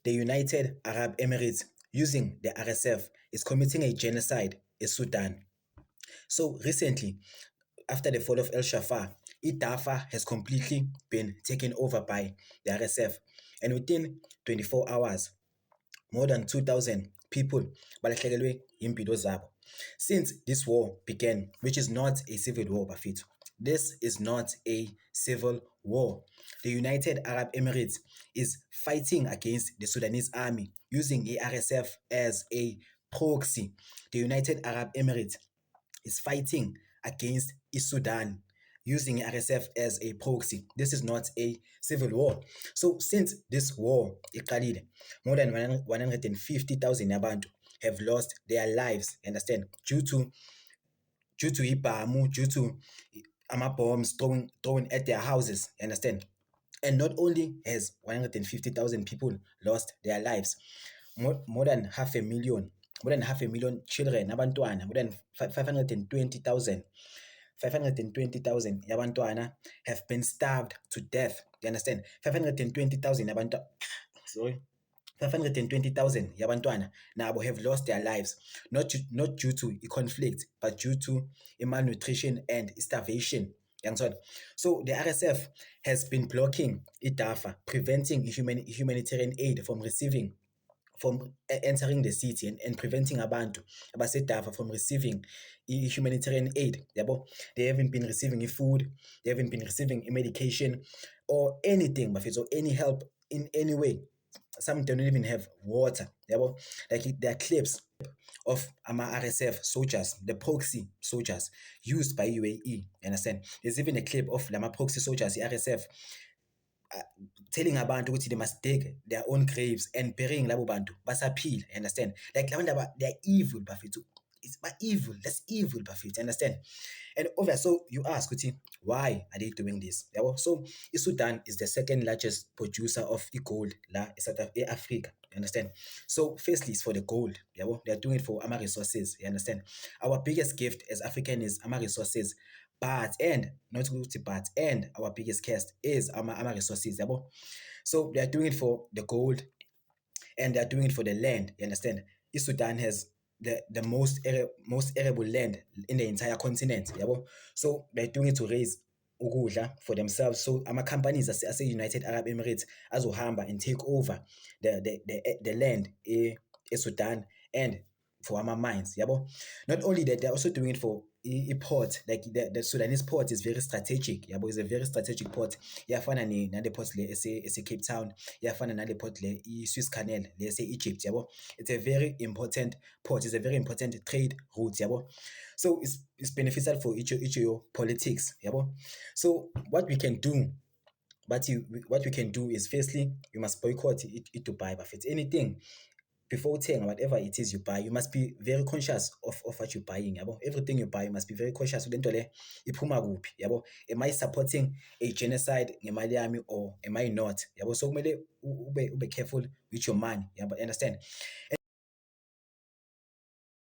the United Arab Emirates, using the RSF, is committing a genocide in Sudan. So recently, after the fall of El Shafar, Darfur has completely been taken over by the RSF, and within 24 hours, more than 2,000 people balahlekelwe impilo zabo. Since this war began, which is not a civil war, Bafito, this is not a civil war. The United Arab Emirates is fighting against the Sudanese army using the RSF as a proxy. The United Arab Emirates is fighting against Sudan using RSF as a proxy. This is not a civil war. So since this war iqalile, more than 150,000 abantu have lost their lives, understand, due to ibamu, due to bombs thrown at their houses, understand. And not only has 150,000 people lost their lives, more than half a million children, abantwana, more than 520,000 yabantwana have been starved to death. You understand? 520,000 yabantwana, sorry, 520,000 yabantwana nabo have lost their lives, not due to a conflict, but due to malnutrition and starvation. So the RSF has been blocking Darfur, preventing humanitarian aid from entering the city, and preventing abantu abaseDarfur from receiving humanitarian aid. They haven't been receiving food, they haven't been receiving medication or anything, or any help in any way. Some don't even have water. Like there are clips of RSF soldiers, the proxy soldiers used by UAE. Understand? There's even a clip of Lama proxy soldiers, the RSF, telling abantu ukuthi they must dig their own graves and burying labo bantu basaphila. Understand? Like they're evil, Bafethu. It's evil. That's evil, Bafethu. Understand? And so you ask, why are they doing this? So Sudan is the second largest producer of gold in Africa. You understand? So firstly, it's for the gold. They are doing it for our resources. You understand? Our biggest gift as African is our resources. But our biggest cost is our resources. So they are doing it for the gold, and they are doing it for the land. You understand? Sudan has the most arable land in the entire continent. So they're doing it to raise ukudla for themselves. So companies as United Arab Emirates azohamba and take over the land in Sudan and for our mines. Not only that, they're also doing it for a port. Like the Sudanese port is very strategic. It's a very strategic port. Iyafana nale port le ese Cape Town, iyafana nale port le Suez Canal le ese Egypt. It's a very important port. It's a very important trade route. So it's beneficial for each your politics. So what we can do is, firstly, you must boycott it to buy. But if it's anything, before saying whatever it is you buy, you must be very conscious of what you're buying. Everything you buy, you must be very conscious. Am I supporting a genocide ngemali yami, or am I not? So kumele ube careful with your money. Understand?